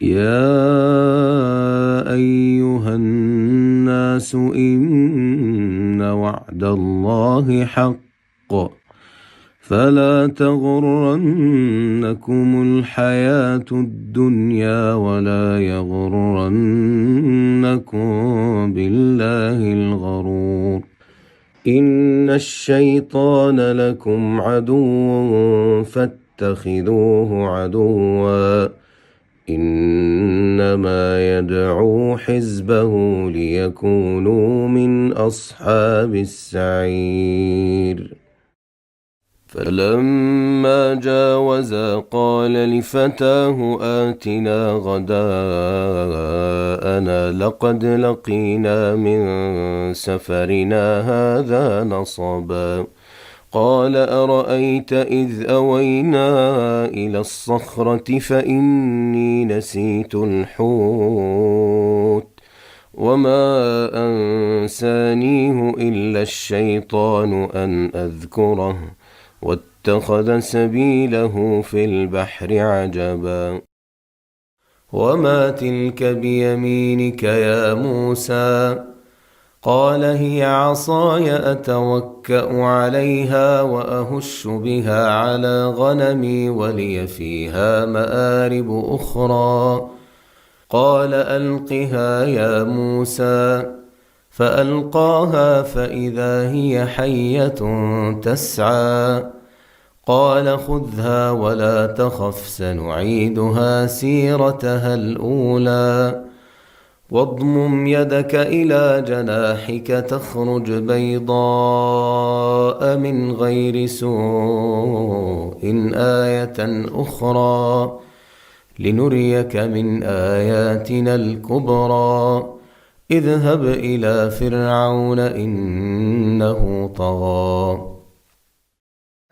يا أيها الناس إن وعد الله حق فلا تغرنكم الحياة الدنيا ولا يغرنكم بالله الغرور إن الشيطان لكم عدو فاتخذوه عدوا إنما يدعو حزبه ليكونوا من أصحاب السعير فلما جاوزا قال لفتاه آتنا غداءنا لقد لقينا من سفرنا هذا نصبا قال أرأيت إذ أوينا إلى الصخرة فإني نسيت الحوت وما أنسانيه إلا الشيطان أن أذكره واتخذ سبيله في البحر عجبا وما تلك بيمينك يا موسى قال هي عصاي أتوكأ عليها وأهش بها على غنمي ولي فيها مآرب أخرى قال ألقها يا موسى فألقاها فإذا هي حية تسعى قال خذها ولا تخف سنعيدها سيرتها الأولى واضمم يدك إلى جناحك تخرج بيضاء من غير سوء آية أخرى لنريك من آياتنا الكبرى اذهب إلى فرعون إنه طغى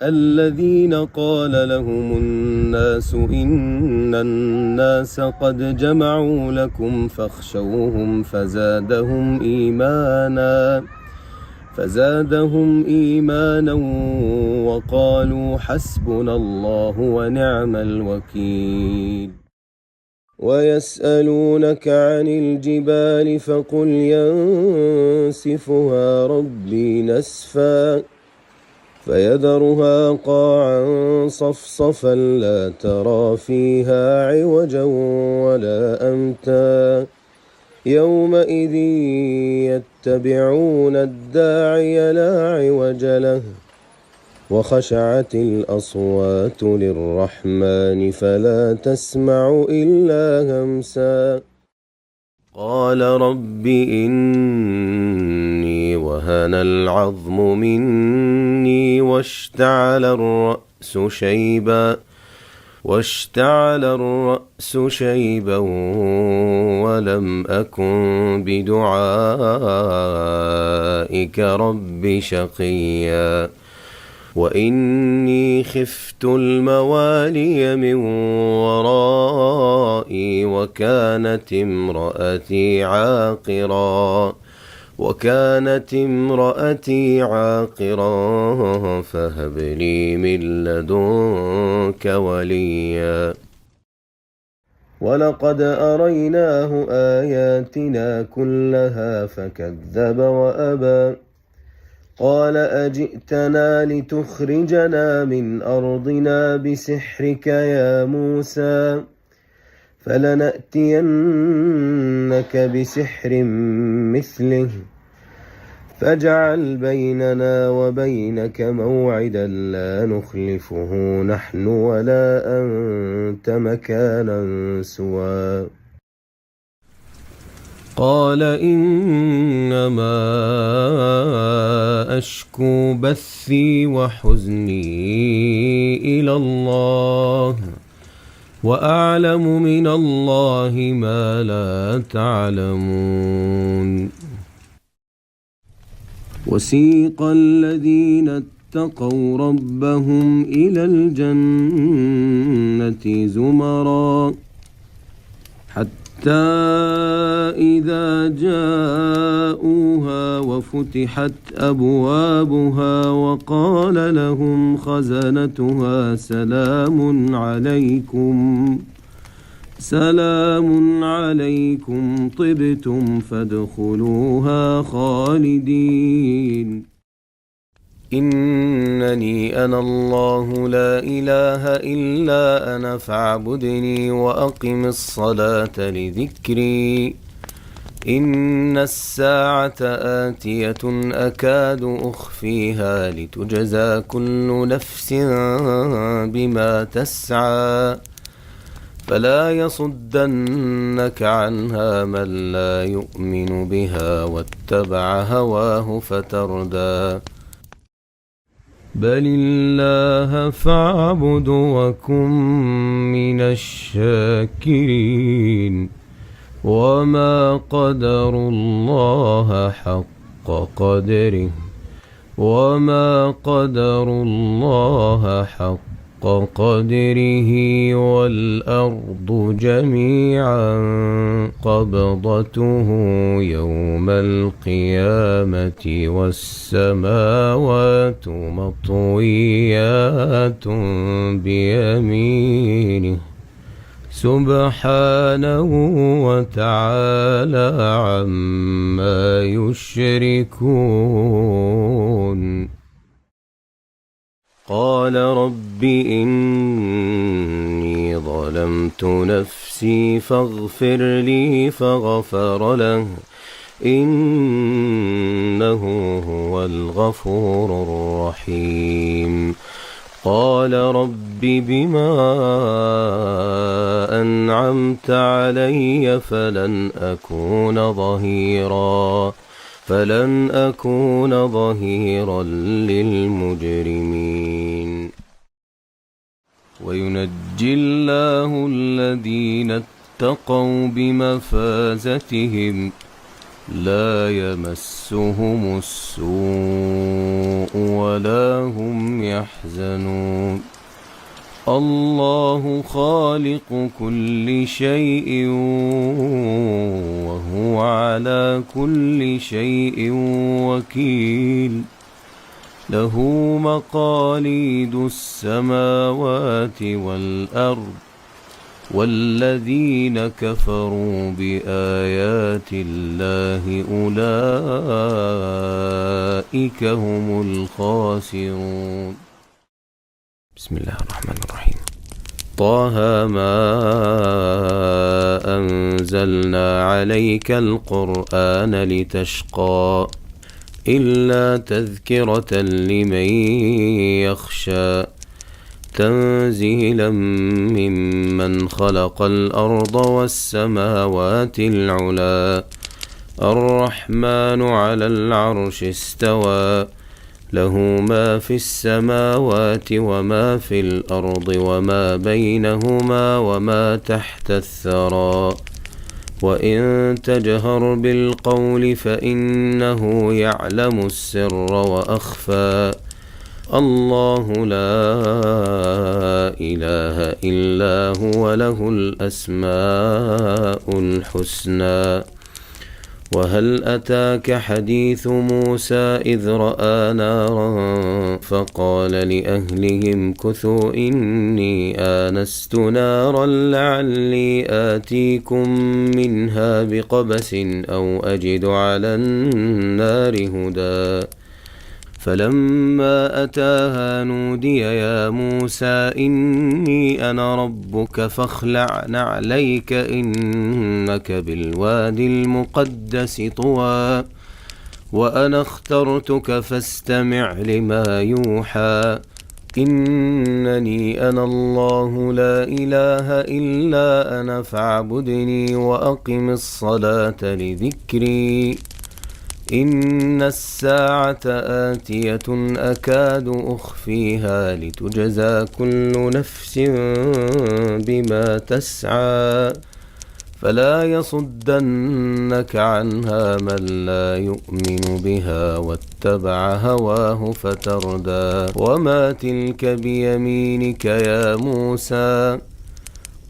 الذين قال لهم الناس إن الناس قد جمعوا لكم فاخشوهم فزادهم إيمانا وقالوا حسبنا الله ونعم الوكيل ويسألونك عن الجبال فقل ينسفها ربي نسفا فيذرها قاعا صفصفا لا ترى فيها عوجا ولا أمتا يومئذ يتبعون الداعي لا عوج له وخشعت الأصوات للرحمن فلا تسمع إلا همسا قال رب إني وهن العظم مني واشتعل الرأس شيبا ولم أكن بدعائك رب شقيا وإني خفت الموالي من ورائي وكانت امرأتي عاقرا فهب لي من لدنك وليا ولقد أريناه آياتنا كلها فكذب وأبى قال أجئتنا لتخرجنا من أرضنا بسحرك يا موسى فلنأتينك بسحر مثله فاجعل بيننا وبينك موعدا لا نخلفه نحن ولا أنت مكانا سوى قال إنما أشكو بثي وحزني إلى الله وأعلم من الله ما لا تعلمون وسيق الذين اتقوا ربهم إلى الجنة زمرا حتى إذا جاءوها وفتحت أبوابها وقال لهم خزنتها سلام عليكم سلام عليكم طبتم فادخلوها خالدين إنني أنا الله لا إله إلا أنا فاعبدني وأقم الصلاة لذكري إن الساعة آتية أكاد أخفيها لتجزى كل نفس بما تسعى فلا يصدنك عنها من لا يؤمن بها واتبع هواه فتردى بل الله فاعبد وكن من الشاكرين وما قدروا الله حق قدره والأرض جميعا قبضته يوم القيامة والسماوات مطويات بيمينه سبحانه وتعالى عما يشركون قال رب إني ظلمت نفسي فاغفر لي فغفر له إنه هو الغفور الرحيم قال رب بما أنعمت علي فلن أكون ظهيرا للمجرمين وينجي الله الذين اتقوا بمفازتهم لا يمسهم السوء ولا هم يحزنون الله خالق كل شيء وهو على كل شيء وكيل له مقاليد السماوات والأرض والذين كفروا بآيات الله أولئك هم الخاسرون بسم الله الرحمن الرحيم طه ما أنزلنا عليك القرآن لتشقى إلا تذكرة لمن يخشى تنزيلا ممن خلق الأرض والسماوات العلى الرحمن على العرش استوى له ما في السماوات وما في الأرض وما بينهما وما تحت الثرى وإن تجهر بالقول فإنه يعلم السر وأخفى الله لا إله إلا هو له الأسماء الحسنى وهل أتاك حديث موسى إذ رأى نارا فقال لأهلهم كثوا إني آنست نارا لعلي آتيكم منها بقبس أو أجد على النار هدى فلما أتاها نودي يا موسى إني أنا ربك فاخلع نعليك إنك بالوادي المقدس طوى وأنا اخترتك فاستمع لما يوحى إنني أنا الله لا إله إلا أنا فاعبدني وأقم الصلاة لذكري إن الساعة آتية أكاد أخفيها لتجزى كل نفس بما تسعى فلا يصدنك عنها من لا يؤمن بها واتبع هواه فتردى وما تلك بيمينك يا موسى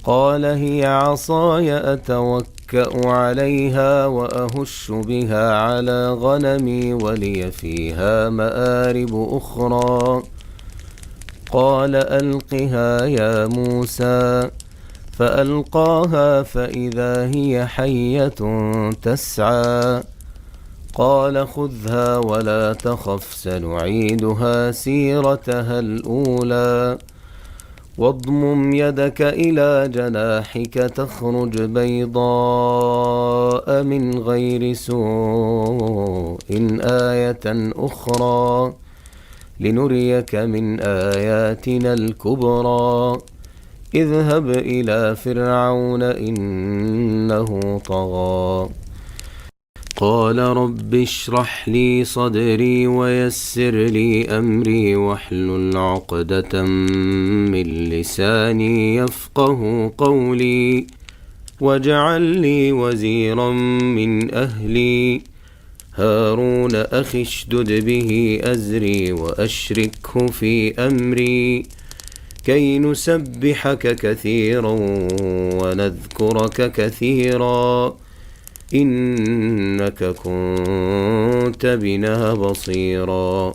قال هي عصاي أتوكأ عليها وأهش بها على غنمي ولي فيها مآرب أخرى قال ألقها يا موسى فألقاها فإذا هي حية تسعى قال خذها ولا تخف سنعيدها سيرتها الأولى واضمم يدك إلى جناحك تخرج بيضاء من غير سوء آية أخرى لنريك من آياتنا الكبرى اذهب إلى فرعون إنه طغى قال رب اشرح لي صدري ويسر لي أمري واحلل عقدة من لساني يفقه قولي واجعل لي وزيرا من أهلي هارون أخي اشدد به أزري وأشركه في أمري كي نسبحك كثيرا ونذكرك كثيرا إنك كنت بنا بصيرا